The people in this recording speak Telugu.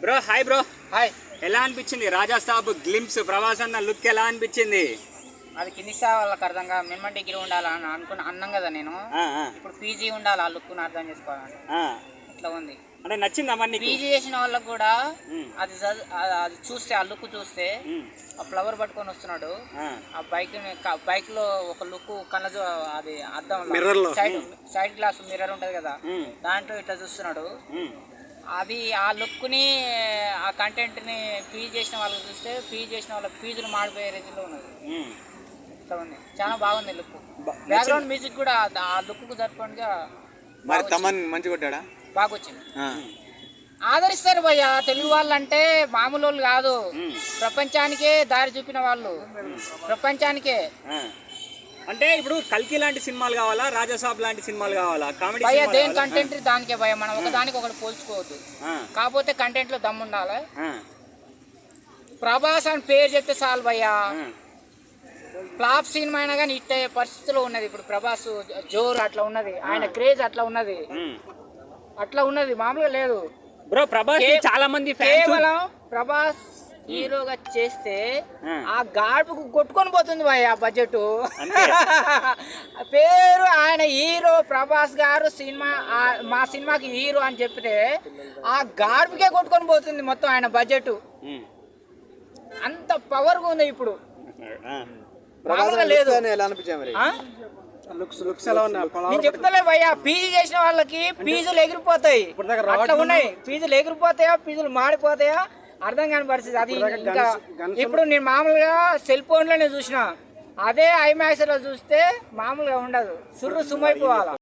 Bro hi bro. హాయ్. ఎలా అనిపించింది రాజా సాబ్ గ్లింప్స్ ప్రభాస్ అన్న లుక్ ఎలా అనిపించింది? అది కింది స్థాయి వాళ్ళకి అర్థంగా మినిమం డిగ్రీ ఉండాలని అన్నాం కదా నేను. ఇప్పుడు పీజీ ఉండాలి ఆ లుక్ అర్థం చేసుకోవాలని. ఇట్లా ఉంది అంటే నచ్చిందా మరి? పీజీ చేసిన వాళ్ళకి కూడా అది అది చూస్తే ఆ లుక్ చూస్తే ఆ ఫ్లవర్ పట్టుకొని వస్తున్నాడు. ఆ బైక్ లో ఒక లుక్ కళ్ళ అది అద్దం సైడ్ గ్లాస్ మిర్రర్ ఉంటది కదా, దాంట్లో ఇట్లా చూస్తున్నాడు. అది ఆ లుక్ని ఆ కంటెంట్ని పీజీ చేసిన వాళ్ళకి చూస్తే పీజీ చేసిన వాళ్ళకి ఫీజులు మాడిపోయే రీతిలో ఉన్నది. ఇట్లా ఉంది, చాలా బాగుంది లుక్. బ్యాక్గ్రౌండ్ మ్యూజిక్ కూడా ఆ లుక్కు సరిపడిగా బాగా వచ్చింది. ఆదరిస్తారు భయ్య, తెలుగు వాళ్ళు అంటే మామూలు వాళ్ళు కాదు, ప్రపంచానికే దారి చూపిన వాళ్ళు, ప్రపంచానికే. అంటే ఇప్పుడు కల్కి లాంటి సినిమాలు కావాలా, రాజాసాబ్ లాంటి సినిమాలు కావాలా? కామెడీ భయ్య దేని కంటెంట్ దానికే భయ్య, మనం ఒకదానికి ఒకటి పోల్చుకోవద్దు. కాకపోతే కంటెంట్ లో దమ్ము ఉండాలి. ప్రభాస్ అని పేరు చెప్తే చాలు భయ్య, ఫ్లాప్ సినిమా అయినా కానీ హిట్ అయ్యే పరిస్థితిలో ఉన్నది. ఇప్పుడు ప్రభాస్ జోరు అట్లా ఉన్నది, ఆయన క్రేజ్ అట్లా ఉన్నది, మామూలుగా లేదు బ్రో. ప్రభాస్ చాలా మంది కేవలం ప్రభాస్ హీరోగా చేస్తే ఆ గాడుపుకు కొట్టుకొని పోతుంది భయ్య ఆ బడ్జెట్. పేరు ఆయన హీరో ప్రభాస్ గారు, సినిమా మా సినిమాకి హీరో అని చెప్తే ఆ గాడుపుకే కొట్టుకొని పోతుంది మొత్తం ఆయన బడ్జెట్. అంత పవర్గా ఉంది ఇప్పుడు, మామూలుగా లేదు. నేను చెప్తలే భయ్యా, పీజీ చేసిన వాళ్ళకి ఫీజులు ఎగిరిపోతాయి, అట్లా ఉన్నాయి. ఫీజులు ఎగిరిపోతాయా, ఫీజులు మాడిపోతాయా అర్థం కాని పరిస్థితి. అది ఇంకా ఇప్పుడు నేను మామూలుగా సెల్ ఫోన్లోనే చూసిన, అదే ఐమాక్స్ లో చూస్తే మామూలుగా ఉండదు, సుర్రు సుమైపోవాలా.